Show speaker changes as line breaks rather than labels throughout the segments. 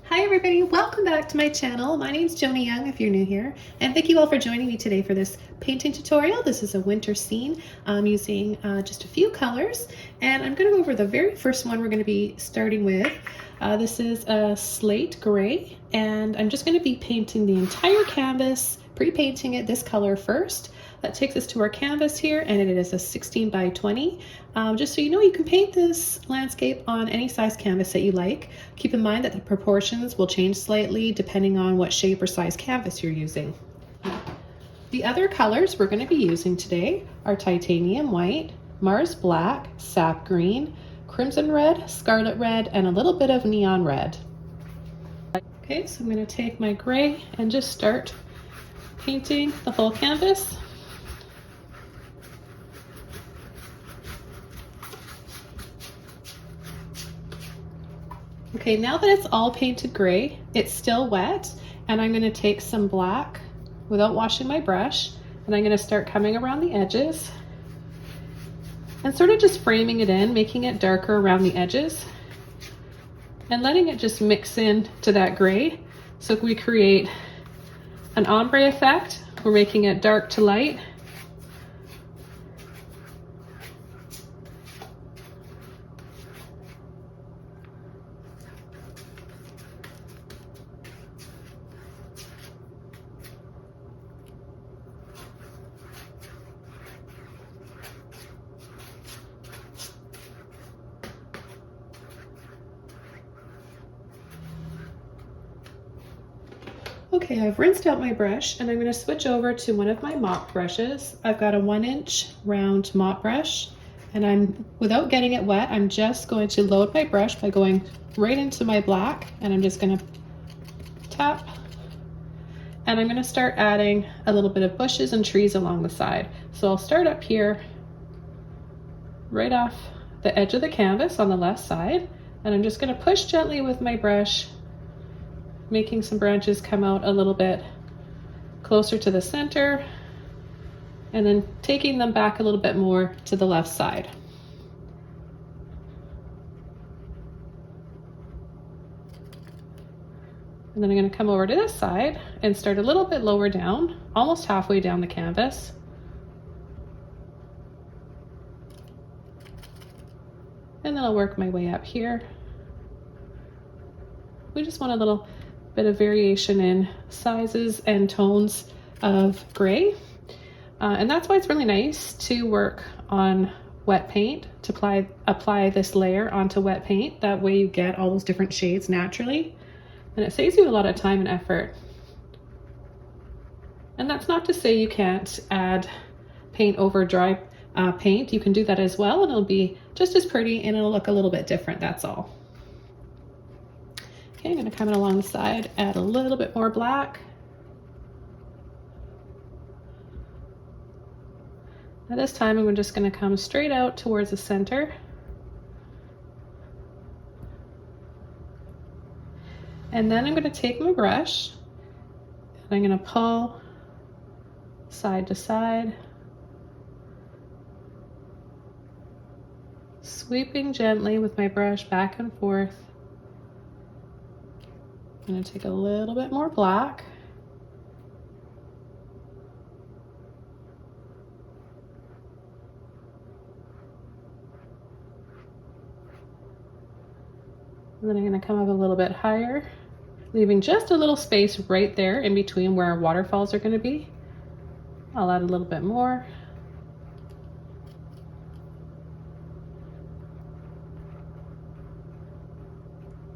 Hi everybody, welcome back to my channel. My name is Joni Young if you're new here, and thank you all for joining me today for this painting tutorial. This is a winter scene. I'm using just a few colors, and I'm going to go over the very first one we're going to be starting with. This is a slate gray, and I'm just going to be painting the entire canvas, pre-painting it this color first. That takes us to our canvas here, and it is a 16 by 20. Just so you know, you can paint this landscape on any size canvas that you like. Keep in mind that the proportions will change slightly depending on what shape or size canvas you're using. The other colors we're going to be using today are titanium white, Mars black, sap green, crimson red, scarlet red, and a little bit of neon red. Okay, so I'm going to take my gray and just start painting the whole canvas. Okay, now that it's all painted gray, it's still wet, and I'm going to take some black without washing my brush, and I'm going to start coming around the edges and sort of just framing it in, making it darker around the edges and letting it just mix in to that gray. So we create an ombre effect. We're making it dark to light. Okay, I've rinsed out my brush and I'm going to switch over to one of my mop brushes. I've got a 1-inch round mop brush, and without getting it wet, I'm just going to load my brush by going right into my black, and I'm just going to tap, and I'm going to start adding a little bit of bushes and trees along the side. So I'll start up here right off the edge of the canvas on the left side, and I'm just going to push gently with my brush, making some branches come out a little bit closer to the center, and then taking them back a little bit more to the left side. And then I'm going to come over to this side and start a little bit lower down, almost halfway down the canvas. And then I'll work my way up here. We just want a little bit of variation in sizes and tones of gray. And that's why it's really nice to work on wet paint, to apply this layer onto wet paint. That way you get all those different shades naturally, and it saves you a lot of time and effort. And that's not to say you can't add paint over dry paint. You can do that as well, and it'll be just as pretty and it'll look a little bit different, that's all. Okay, I'm going to come in along the side, add a little bit more black. Now this time I'm just going to come straight out towards the center. And then I'm going to take my brush and I'm going to pull side to side, sweeping gently with my brush back and forth. I'm going to take a little bit more black. And then I'm going to come up a little bit higher, leaving just a little space right there in between where our waterfalls are going to be. I'll add a little bit more.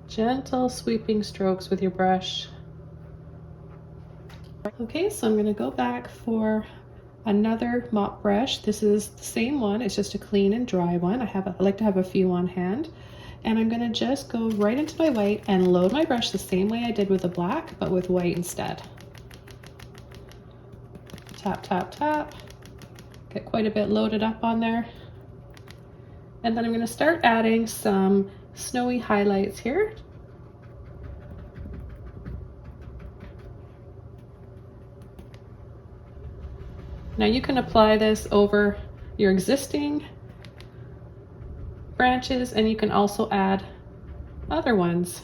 Gentle sweeping strokes with your brush. Okay, so I'm going to go back for another mop brush. This is the same one, it's just a clean and dry one. I like to have a few on hand. And I'm going to just go right into my white and load my brush the same way I did with the black, but with white instead. Tap, tap, tap. Get quite a bit loaded up on there. And then I'm going to start adding some snowy highlights here. Now you can apply this over your existing branches, and you can also add other ones.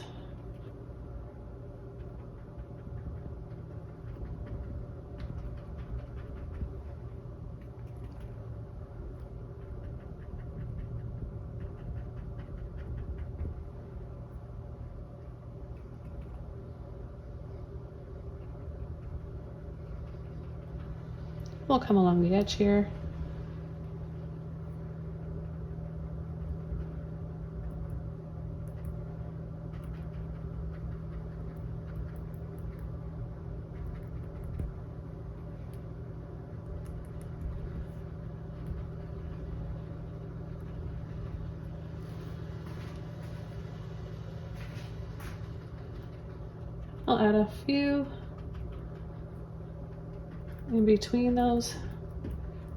We'll come along the edge here. I'll add a few in between those.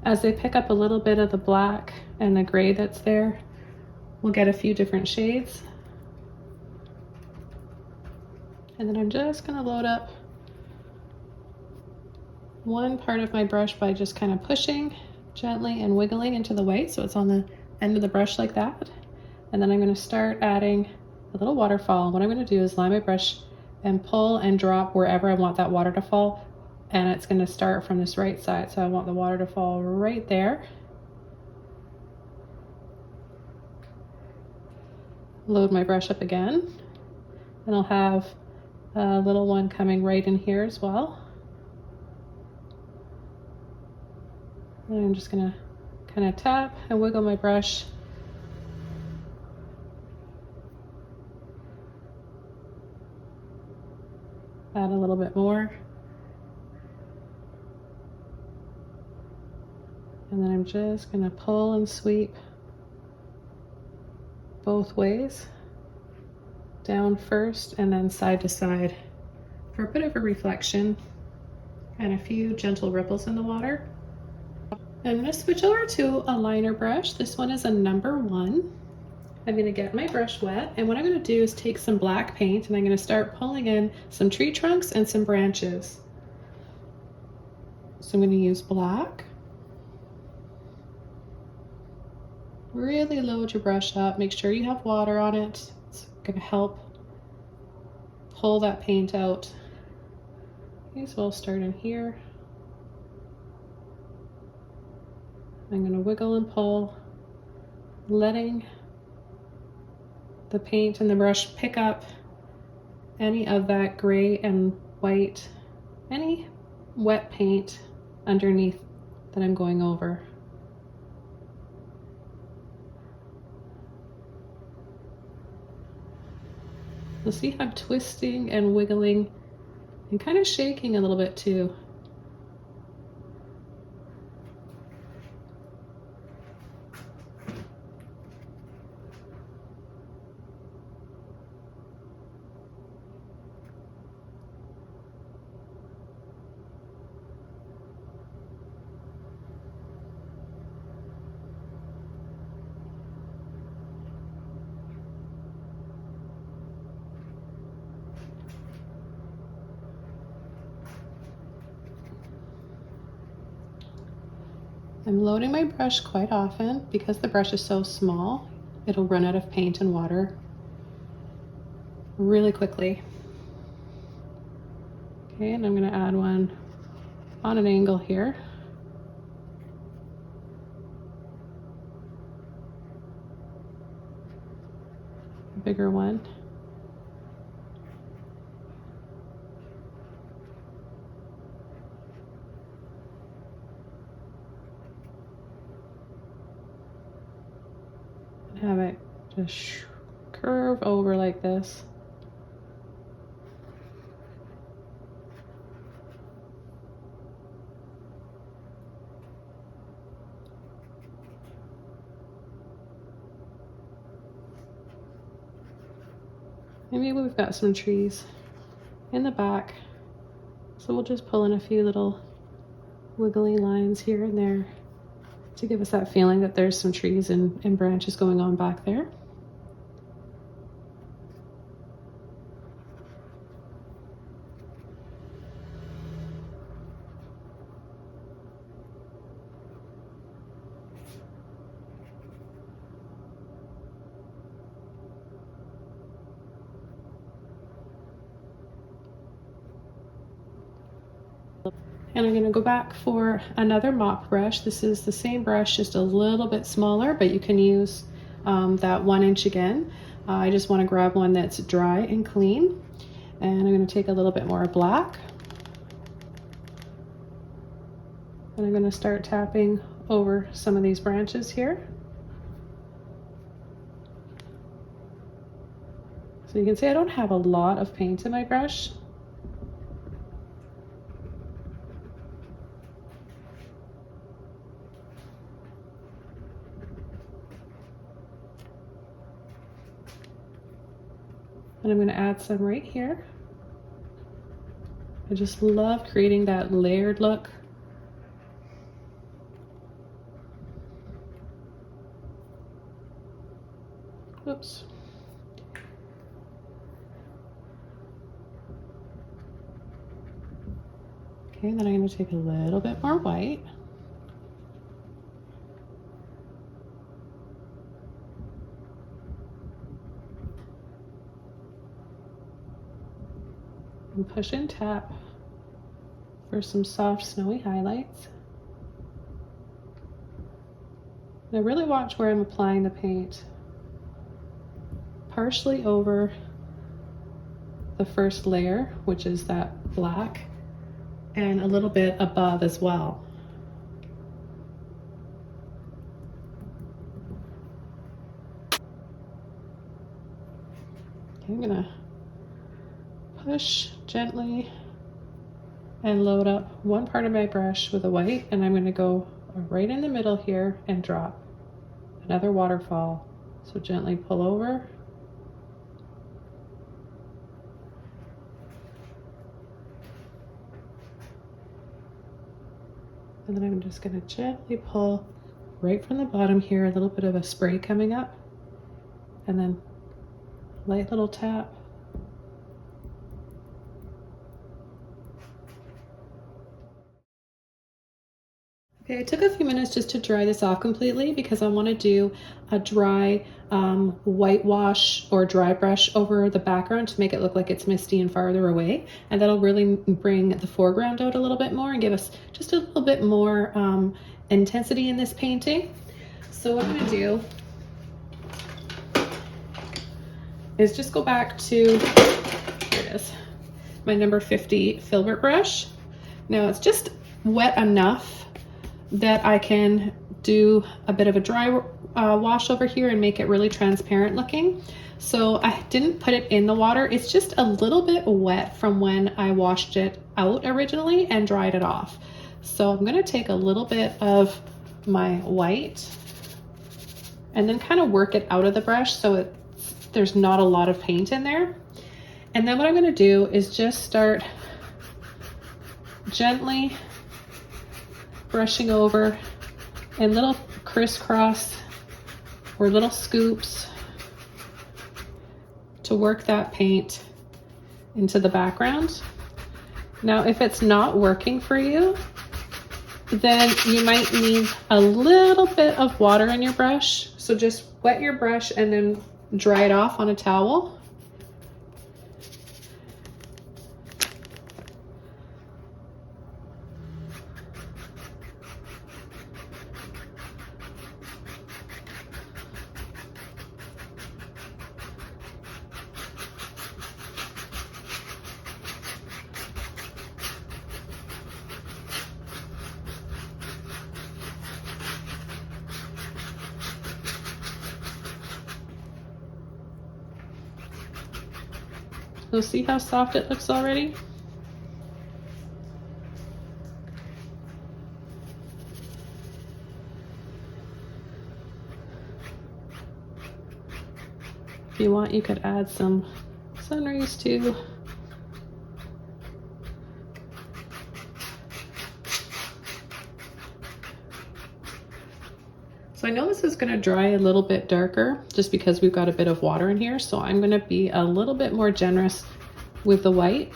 As they pick up a little bit of the black and the gray that's there, we'll get a few different shades. And then I'm just gonna load up one part of my brush by just kind of pushing gently and wiggling into the white so it's on the end of the brush like that. And then I'm gonna start adding a little waterfall. What I'm gonna do is line my brush and pull and drop wherever I want that water to fall. And it's gonna start from this right side. So I want the water to fall right there. Load my brush up again. And I'll have a little one coming right in here as well. And I'm just gonna kind of tap and wiggle my brush. Add a little bit more. And then I'm just gonna pull and sweep both ways, down first and then side to side for a bit of a reflection and a few gentle ripples in the water. I'm gonna switch over to a liner brush. This one is a number 1. I'm gonna get my brush wet, and what I'm gonna do is take some black paint and I'm gonna start pulling in some tree trunks and some branches. So I'm gonna use black. Really load your brush up, make sure you have water on it. It's gonna help pull that paint out. Okay, so I'll start in here. I'm gonna wiggle and pull, letting the paint and the brush pick up any of that gray and white, any wet paint underneath that I'm going over. You'll see I'm twisting and wiggling and kind of shaking a little bit too. I'm loading my brush quite often because the brush is so small. It'll run out of paint and water really quickly. Okay, and I'm gonna add one on an angle here. A bigger one. Have it just curve over like this. Maybe we've got some trees in the back, so we'll just pull in a few little wiggly lines here and there to give us that feeling that there's some trees and branches going on back there. And I'm going to go back for another mop brush. This is the same brush, just a little bit smaller, but you can use that 1 inch again. I just want to grab one that's dry and clean. And I'm going to take a little bit more black. And I'm going to start tapping over some of these branches here. So you can see I don't have a lot of paint in my brush. And I'm going to add some right here. I just love creating that layered look. Oops. Okay, then I'm going to take a little bit more white. And push and tap for some soft snowy highlights. Now really watch where I'm applying the paint. Partially over the first layer, which is that black, and a little bit above as well. Okay, I'm gonna push gently and load up one part of my brush with a white, and I'm gonna go right in the middle here and drop another waterfall. So gently pull over. And then I'm just going to gently pull right from the bottom here, a little bit of a spray coming up, and then light little tap. Okay, I took a few minutes just to dry this off completely because I want to do a dry whitewash or dry brush over the background to make it look like it's misty and farther away, and that'll really bring the foreground out a little bit more and give us just a little bit more intensity in this painting. So what I'm going to do is just go back to, here it is, my number 50 filbert brush. Now it's just wet enough that I can do a bit of a dry wash over here and make it really transparent looking. So I didn't put it in the water. It's just a little bit wet from when I washed it out originally and dried it off. So I'm going to take a little bit of my white and then kind of work it out of the brush so there's not a lot of paint in there. And then what I'm going to do is just start gently brushing over in little crisscross or little scoops to work that paint into the background. Now, if it's not working for you, then you might need a little bit of water in your brush. So just wet your brush and then dry it off on a towel. So see how soft it looks already? If you want, you could add some sun rays too. So I know this is going to dry a little bit darker just because we've got a bit of water in here. So I'm going to be a little bit more generous with the white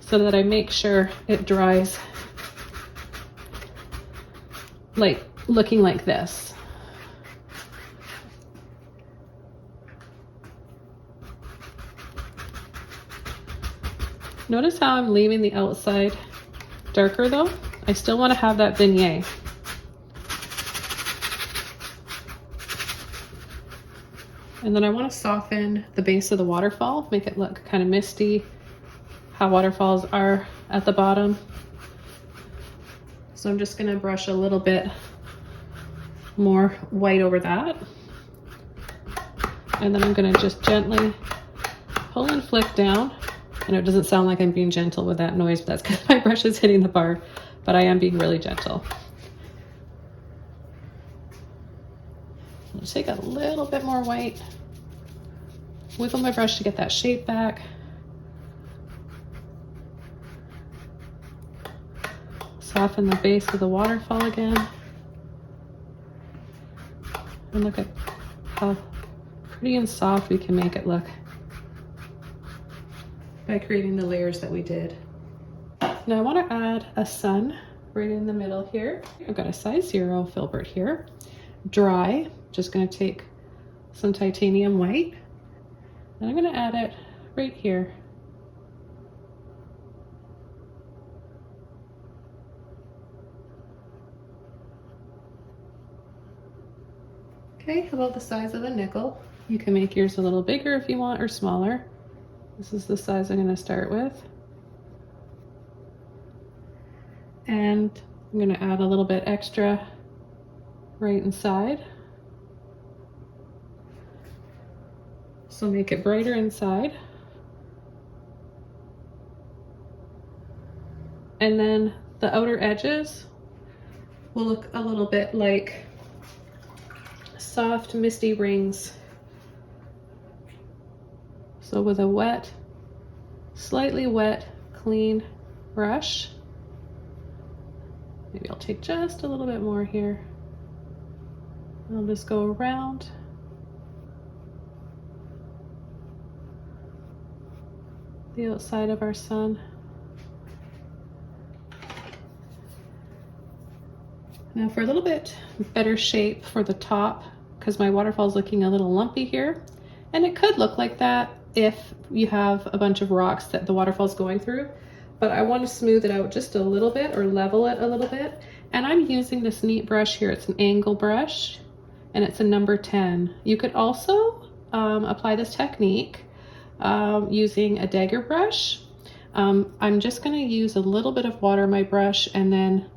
so that I make sure it dries like looking like this. Notice how I'm leaving the outside darker though. I still want to have that vignette. And then I want to soften the base of the waterfall, make it look kind of misty, how waterfalls are at the bottom. So I'm just gonna brush a little bit more white over that. And then I'm gonna just gently pull and flick down. And it doesn't sound like I'm being gentle with that noise, but that's because my brush is hitting the bar, but I am being really gentle. I'll take a little bit more white, wiggle my brush to get that shape back. Soften the base of the waterfall again. And look at how pretty and soft we can make it look by creating the layers that we did. Now I want to add a sun right in the middle here. I've got a size 0 filbert here. Dry, just going to take some titanium white and I'm going to add it right here. Okay, how about the size of the nickel? You can make yours a little bigger if you want or smaller. This is the size I'm going to start with. And I'm going to add a little bit extra right inside. So make it brighter inside. And then the outer edges will look a little bit like soft misty rings. So with a wet, slightly wet, clean brush, maybe I'll take just a little bit more here. I'll just go around. The outside of our sun. Now for a little bit better shape for the top, because my waterfall is looking a little lumpy here, and it could look like that if you have a bunch of rocks that the waterfall is going through, but I want to smooth it out just a little bit or level it a little bit. And I'm using this neat brush here. It's an angle brush and it's a number 10. You could also apply this technique using a dagger brush. I'm just going to use a little bit of water in my brush and then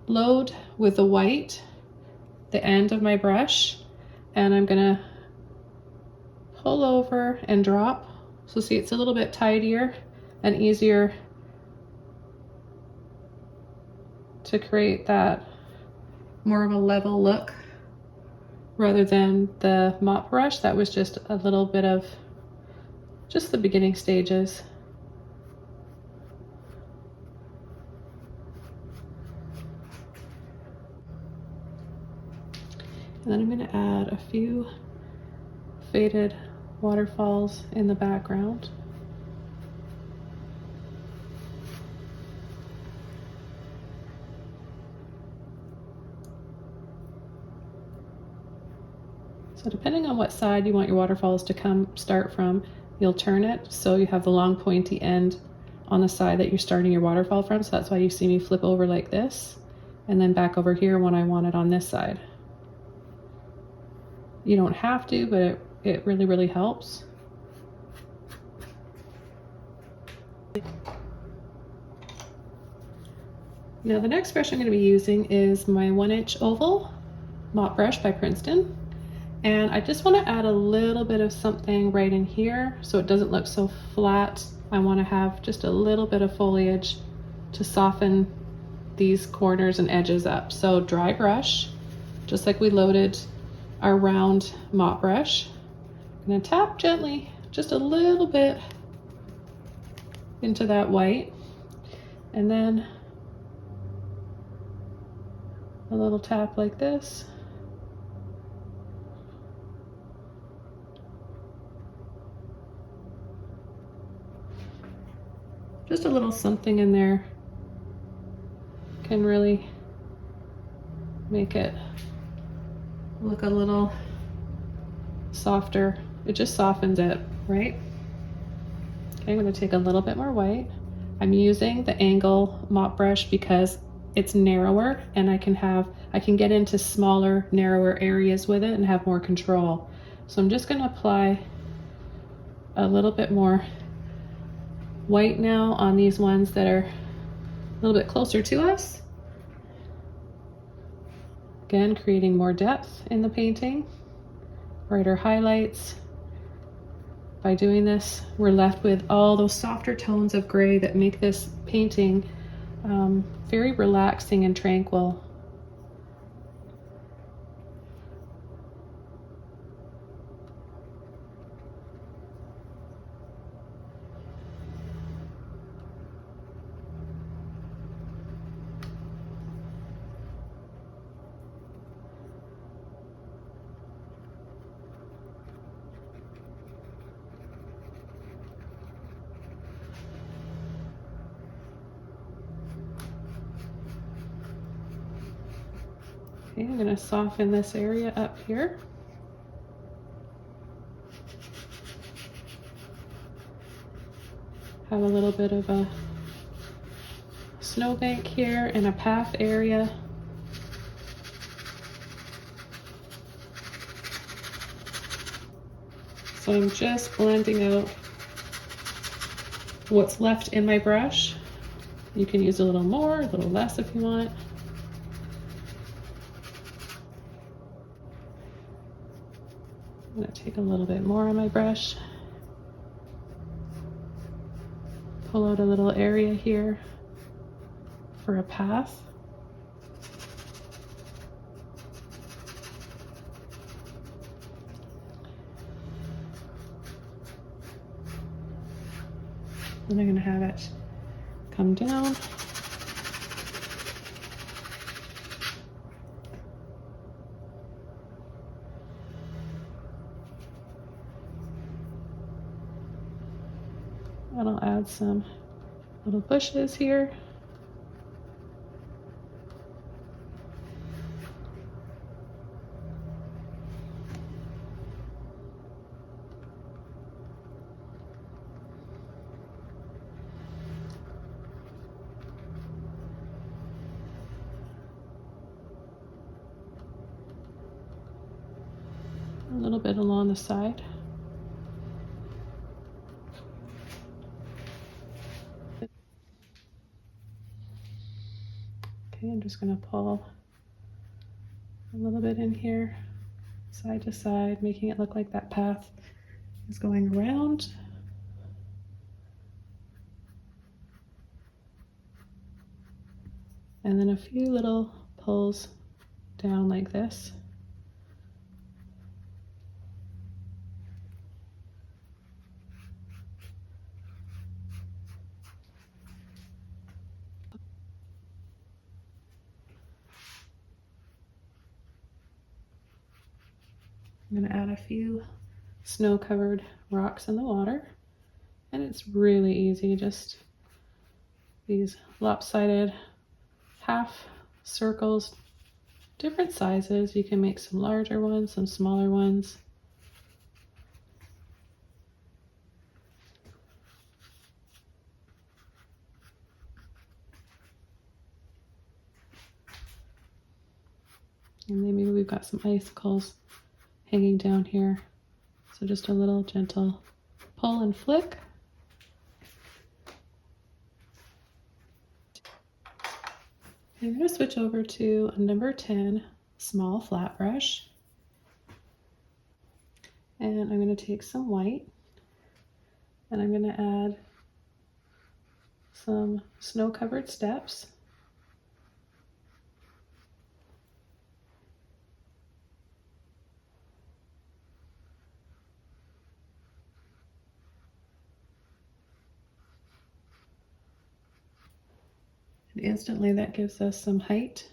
load with the white the end of my brush, and I'm going to pull over and drop. So see, it's a little bit tidier and easier to create that more of a level look rather than the mop brush. That was just a little bit of just the beginning stages. And then I'm going to add a few faded waterfalls in the background. So depending on what side you want your waterfalls to start from, you'll turn it so you have the long pointy end on the side that you're starting your waterfall from. So that's why you see me flip over like this and then back over here when I want it on this side. You don't have to, but it really, really helps. Now the next brush I'm going to be using is my 1-inch oval mop brush by Princeton. And I just want to add a little bit of something right in here so it doesn't look so flat. I want to have just a little bit of foliage to soften these corners and edges up. So dry brush, just like we loaded our round mop brush. I'm going to tap gently just a little bit into that white, and then a little tap like this. Just a little something in there can really make it look a little softer. It just softens it, right? Okay, I'm going to take a little bit more white. I'm using the angle mop brush because it's narrower and I can get into smaller, narrower areas with it and have more control. So I'm just going to apply a little bit more white now on these ones that are a little bit closer to us. Again, creating more depth in the painting, brighter highlights. By doing this, we're left with all those softer tones of gray that make this painting very relaxing and tranquil. Okay, I'm going to soften this area up here. Have a little bit of a snowbank here and a path area. So I'm just blending out what's left in my brush. You can use a little more, a little less if you want. I'm going to take a little bit more on my brush. Pull out a little area here for a path. Then I'm going to have it come down. And I'll add some little bushes here. A little bit along the side. Okay, I'm just going to pull a little bit in here, side to side, making it look like that path is going around. And then a few little pulls down like this. I'm going to add a few snow-covered rocks in the water, and it's really easy, just these lopsided half circles, different sizes. You can make some larger ones, some smaller ones. And then maybe we've got some icicles hanging down here. So just a little gentle pull and flick. I'm going to switch over to a number 10 small flat brush. And I'm going to take some white and I'm going to add some snow-covered steps. And instantly that gives us some height.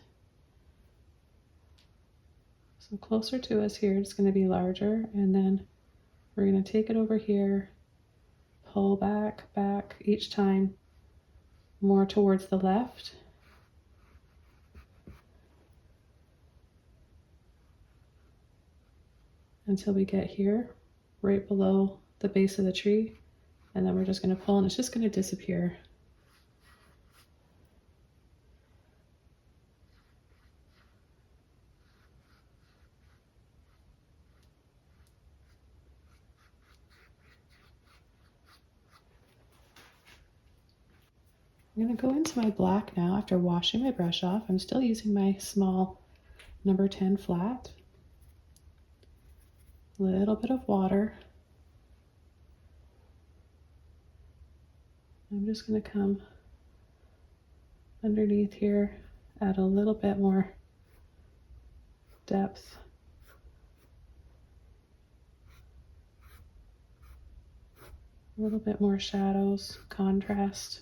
So closer to us here, it's going to be larger, and then we're going to take it over here, pull back, back, each time more towards the left. Until we get here, right below the base of the tree, and then we're just going to pull and it's just going to disappear. I'm going to go into my black now after washing my brush off. I'm still using my small number 10 flat, a little bit of water. I'm just going to come underneath here, add a little bit more depth. A little bit more shadows, contrast.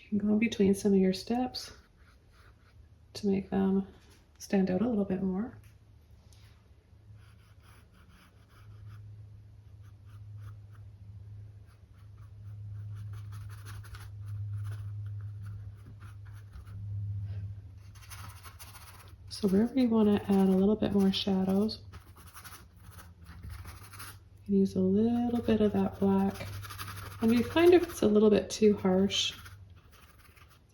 You can go in between some of your steps to make them stand out a little bit more. So wherever you want to add a little bit more shadows, you can use a little bit of that black. And if you find if it's a little bit too harsh,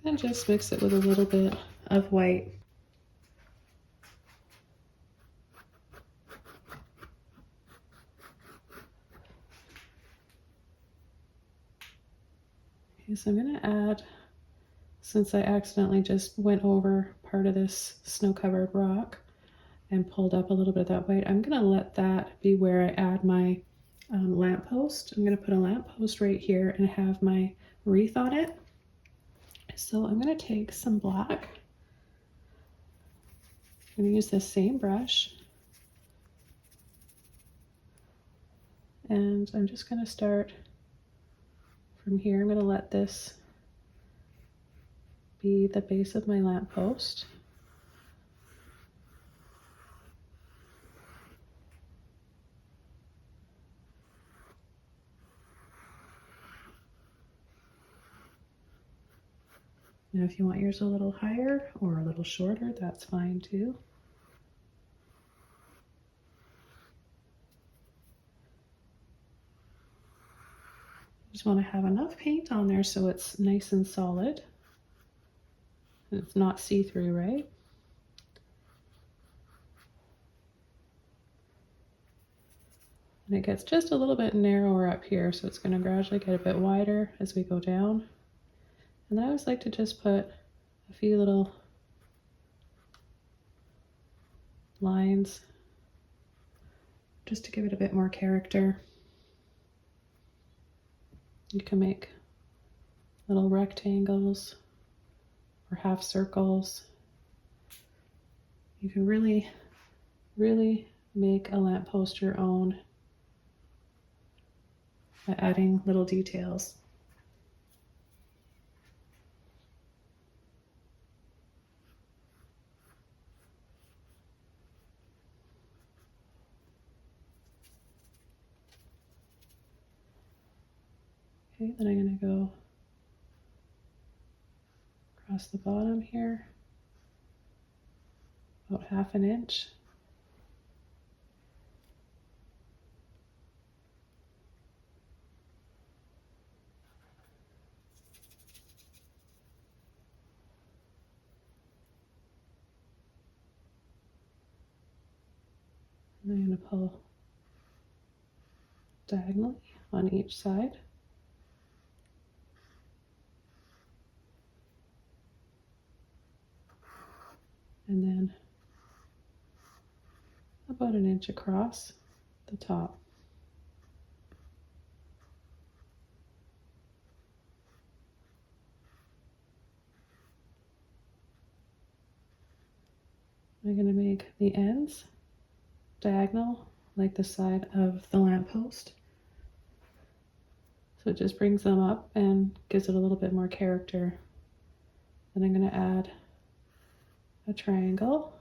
then just mix it with a little bit of white. Okay, so I'm going to add, since I accidentally just went over part of this snow-covered rock and pulled up a little bit of that white, I'm going to let that be where I add my lamppost. I'm going to put a lamppost right here and have my wreath on it. So I'm going to take some black. I'm going to use this same brush. And I'm just going to start from here. I'm going to let this be the base of my lamppost. Now if you want yours a little higher or a little shorter, that's fine too. Just want to have enough paint on there so it's nice and solid. And it's not see-through, right? And it gets just a little bit narrower up here, so it's going to gradually get a bit wider as we go down. And I always like to just put a few little lines just to give it a bit more character. You can make little rectangles or half circles. You can really, really make a lamppost your own by adding little details. Okay, then I'm going to go across the bottom here, about 1/2 inch. And I'm going to pull diagonally on each side. And then about 1 inch across the top. I'm going to make the ends diagonal like the side of the lamppost. So it just brings them up and gives it a little bit more character. Then I'm going to add a triangle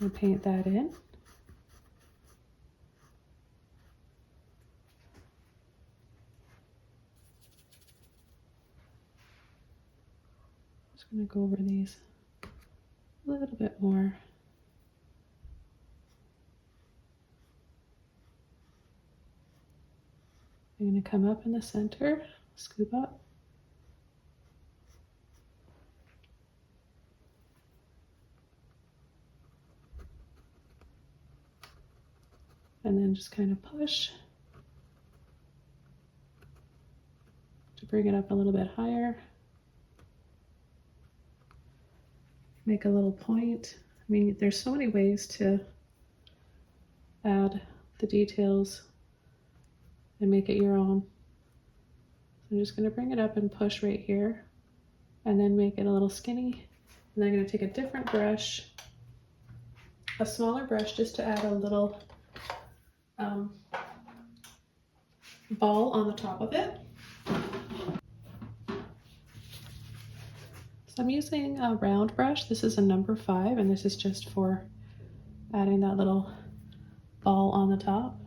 and paint that in. Just going to go over these a little bit more. going to come up in the center, scoop up. And then just kind of push to bring it up a little bit higher. Make a little point. I mean, there's so many ways to add the details and make it your own. So I'm just going to bring it up and push right here and then make it a little skinny. And then I'm going to take a different brush, a smaller brush, just to add a little ball on the top of it. So I'm using a round brush. This is a number 5, and this is just for adding that little ball on the top.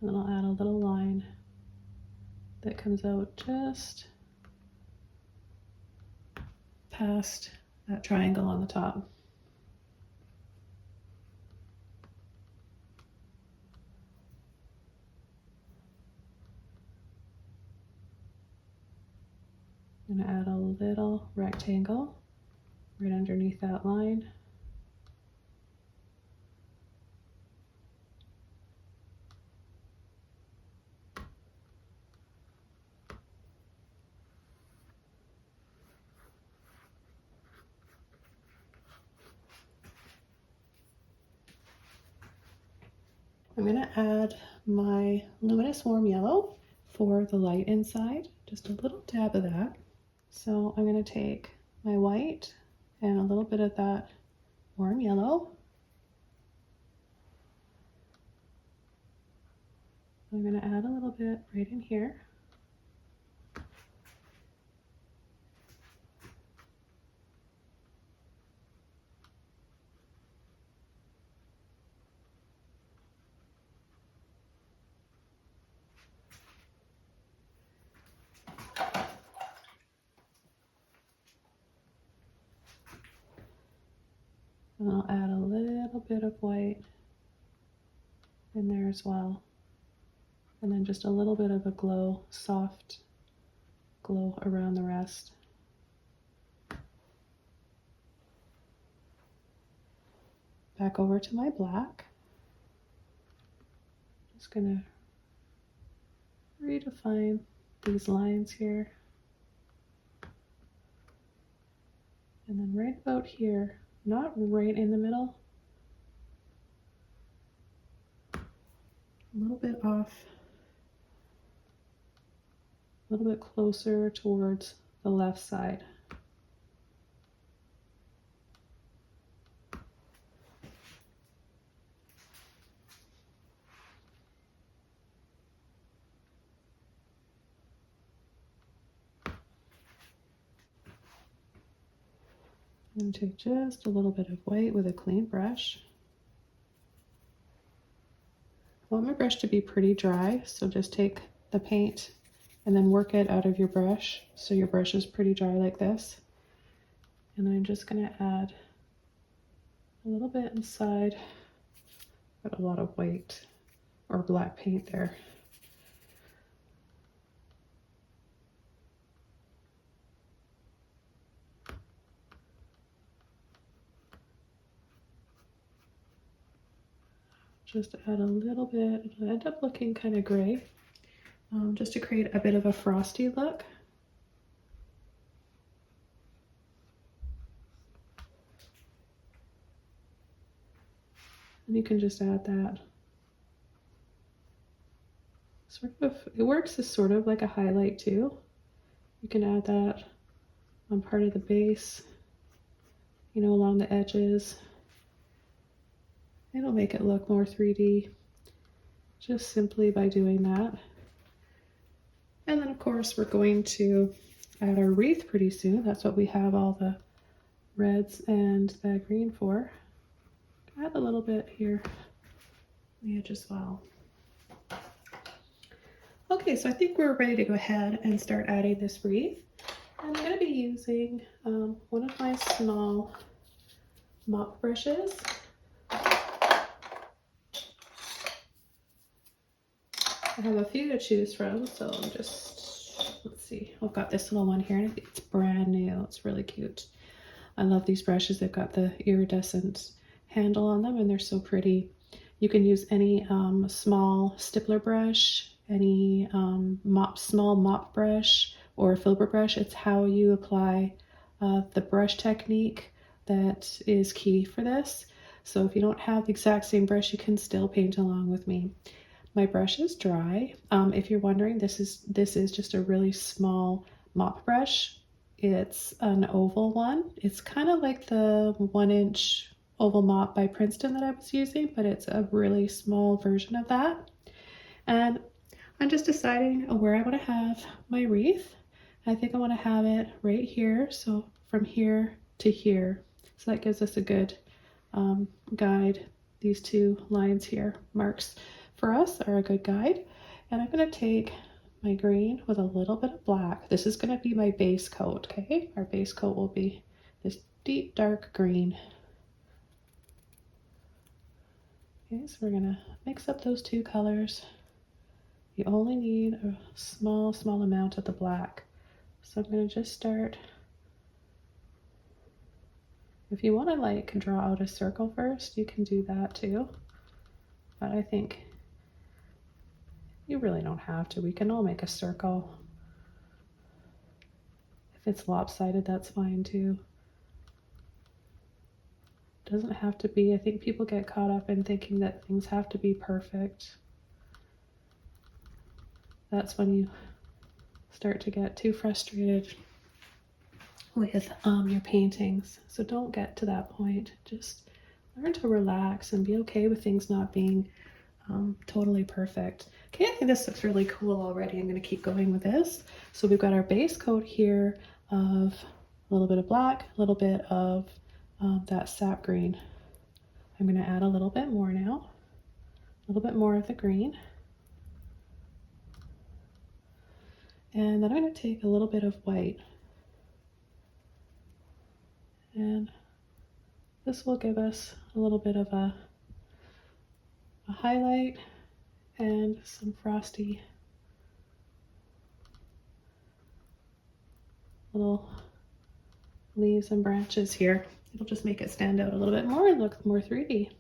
And then I'll add a little line that comes out just past that triangle on the top. I'm going to add a little rectangle right underneath that line. I'm going to add my luminous warm yellow for the light inside, just a little dab of that. So I'm going to take my white and a little bit of that warm yellow. I'm going to add a little bit right in here. And I'll add a little bit of white in there as well. And then just a little bit of a glow, soft glow around the rest. Back over to my black. Just gonna redefine these lines here. And then right about here, not right in the middle, a little bit off, a little bit closer towards the left side. I'm going to take just a little bit of white with a clean brush. I want my brush to be pretty dry, so just take the paint and then work it out of your brush so your brush is pretty dry like this. And I'm just going to add a little bit inside. Got a lot of white or black paint there. Just add a little bit. It'll end up looking kind of gray, just to create a bit of a frosty look. And you can just add that. Sort of, it works as sort of like a highlight too. You can add that on part of the base, you know, along the edges. It'll make it look more 3D just simply by doing that. And then of course we're going to add our wreath pretty soon. That's what we have all the reds and the green for. Add a little bit here on the edge as well. Okay, so I think we're ready to go ahead and start adding this wreath. I'm going to be using one of my small mop brushes. I have a few to choose from, so I'm just, let's see, I've got this little one here, and I think it's brand new. It's really cute. I love these brushes. They've got the iridescent handle on them, and they're so pretty. You can use any small stippler brush, any small mop brush or filbert brush. It's how you apply the brush technique that is key for this. So if you don't have the exact same brush, you can still paint along with me. My brush is dry. If you're wondering, this is just a really small mop brush. It's an oval one. It's kind of like the 1-inch oval mop by Princeton that I was using, but it's a really small version of that. And I'm just deciding where I want to have my wreath. I think I want to have it right here, so from here to here. So that gives us a good guide. These two lines here, marks for us, are a good guide. And I'm going to take my green with a little bit of black. This is going to be my base coat, okay? Our base coat will be this deep dark green. Okay, so we're going to mix up those two colors. You only need a small amount of the black. So I'm going to just start. If you want to like draw out a circle first, you can do that too. But I think you really don't have to. We can all make a circle. If it's lopsided, that's fine too. It doesn't have to be. I think people get caught up in thinking that things have to be perfect. That's when you start to get too frustrated with your paintings. So don't get to that point. Just learn to relax and be okay with things not being totally perfect. Okay, I think this looks really cool already. I'm going to keep going with this. So we've got our base coat here of a little bit of black, a little bit of that sap green. I'm going to add a little bit more now, a little bit more of the green. And then I'm going to take a little bit of white. And this will give us a little bit of a highlight and some frosty little leaves and branches here. It'll just make it stand out a little bit more and look more 3D.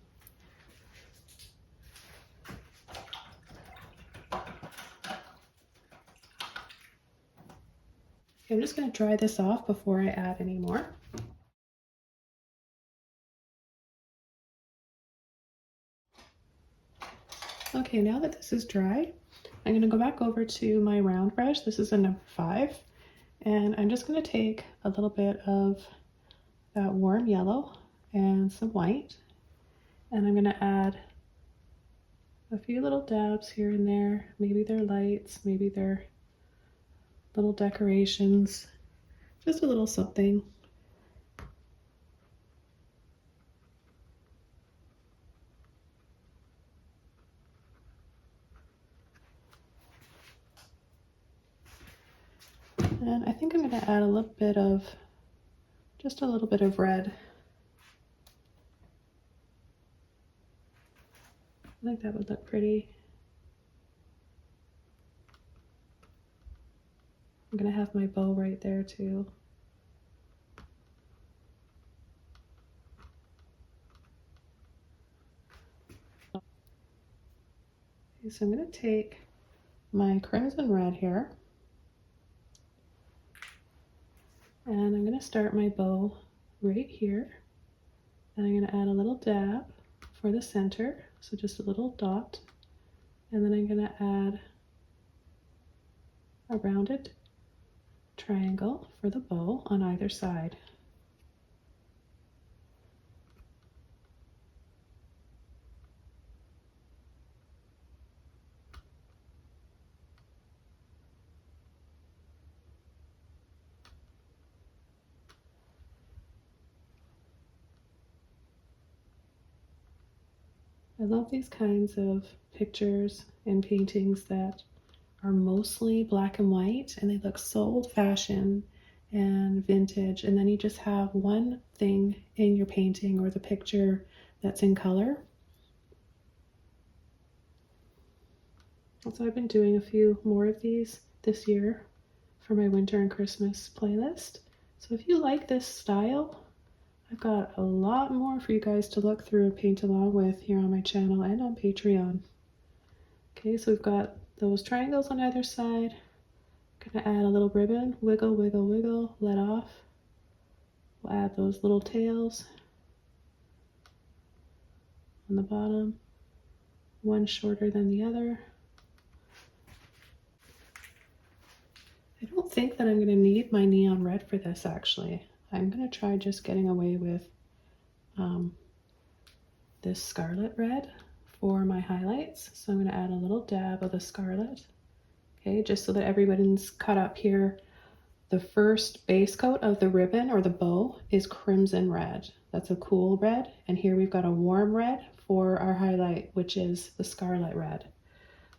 I'm just going to dry this off before I add any more. Okay, now that this is dry, I'm going to go back over to my round brush. This is a number 5. And I'm just going to take a little bit of that warm yellow and some white. And I'm going to add a few little dabs here and there. Maybe they're lights, maybe they're little decorations, just a little something. And I think I'm going to add a little bit of, just a little bit of red. I think that would look pretty. I'm going to have my bow right there too. Okay, so I'm going to take my crimson red here. And I'm going to start my bow right here. And I'm going to add a little dab for the center, so just a little dot. And then I'm going to add a rounded triangle for the bow on either side. I love these kinds of pictures and paintings that are mostly black and white, and they look so old-fashioned, and vintage, and then you just have one thing in your painting or the picture that's in color. So I've been doing a few more of these this year for my winter and Christmas playlist. So if you like this style, I've got a lot more for you guys to look through and paint along with here on my channel and on Patreon. Okay, so we've got those triangles on either side. Gonna add a little ribbon, wiggle, wiggle, wiggle, let off. We'll add those little tails on the bottom, one shorter than the other. I don't think that I'm going to need my neon red for this actually. I'm going to try just getting away with this scarlet red for my highlights. So I'm going to add a little dab of the scarlet. Okay, just so that everybody's caught up here. The first base coat of the ribbon or the bow is crimson red. That's a cool red. And here we've got a warm red for our highlight, which is the scarlet red.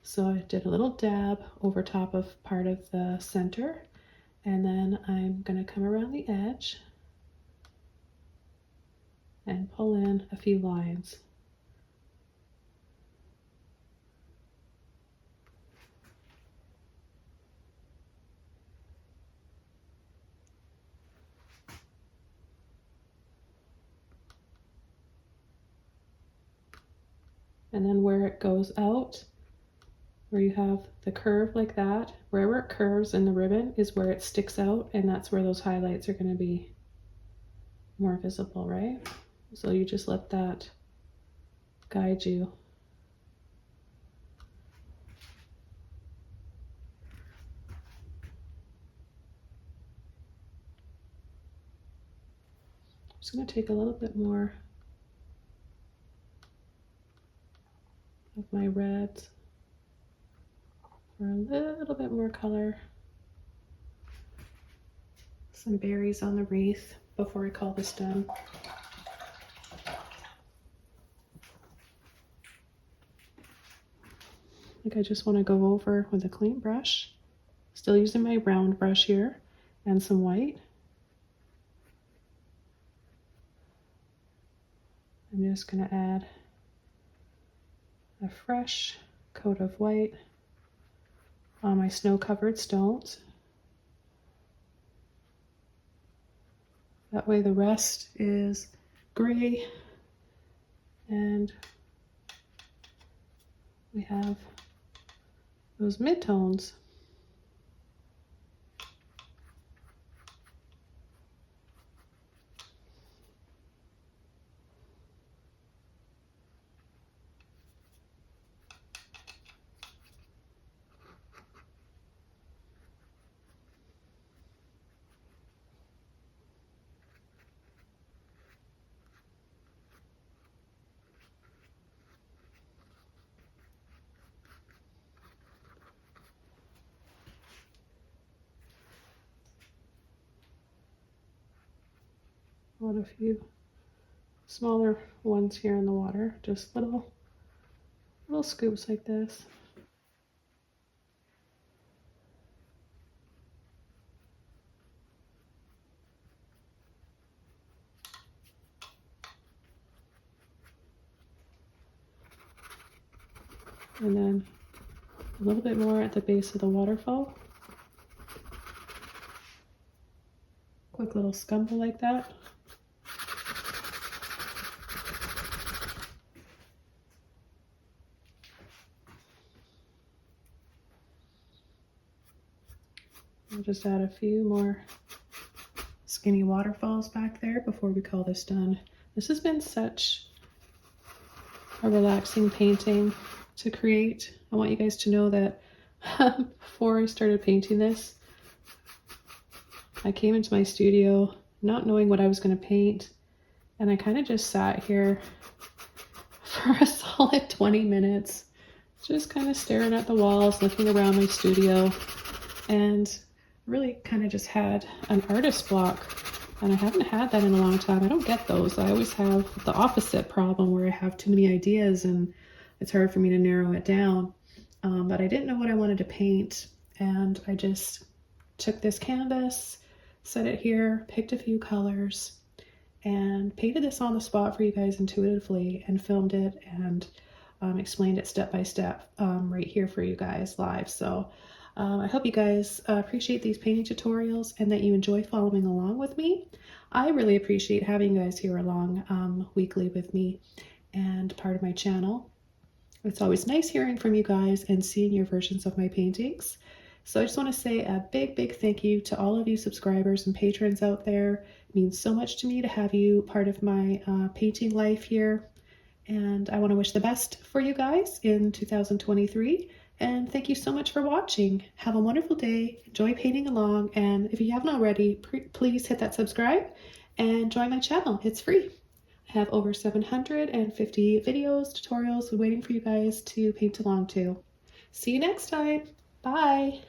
So I did a little dab over top of part of the center, and then I'm going to come around the edge and pull in a few lines. And then where it goes out, where you have the curve like that, wherever it curves in the ribbon is where it sticks out, and that's where those highlights are going to be more visible, right? So you just let that guide you. I'm just going to take a little bit more of my reds for a little bit more color. Some berries on the wreath before I call this done. Like I just want to go over with a clean brush, still using my round brush here, and some white. I'm just going to add a fresh coat of white on my snow-covered stones. That way the rest is gray, and we have those midtones. Add a few smaller ones here in the water, just little scoops like this. And then a little bit more at the base of the waterfall. Quick little scumble like that. I'll just add a few more skinny waterfalls back there before we call this done. This has been such a relaxing painting to create. I want you guys to know that before I started painting this, I came into my studio not knowing what I was going to paint, and I kind of just sat here for a solid 20 minutes, just kind of staring at the walls, looking around my studio, and really kind of just had an artist block. And I haven't had that in a long time. I don't get those. I always have the opposite problem where I have too many ideas and it's hard for me to narrow it down. But I didn't know what I wanted to paint, and I just took this canvas, set it here, picked a few colors, and painted this on the spot for you guys intuitively and filmed it and explained it step by step right here for you guys live. So I hope you guys appreciate these painting tutorials and that you enjoy following along with me. I really appreciate having you guys here along weekly with me and part of my channel. It's always nice hearing from you guys and seeing your versions of my paintings. So I just want to say a big thank you to all of you subscribers and patrons out there. It means so much to me to have you part of my painting life here. And I want to wish the best for you guys in 2023. And thank you so much for watching. Have a wonderful day. Enjoy painting along. And if you haven't already, please hit that subscribe and join my channel. It's free. I have over 750 videos, tutorials waiting for you guys to paint along to. See you next time. Bye.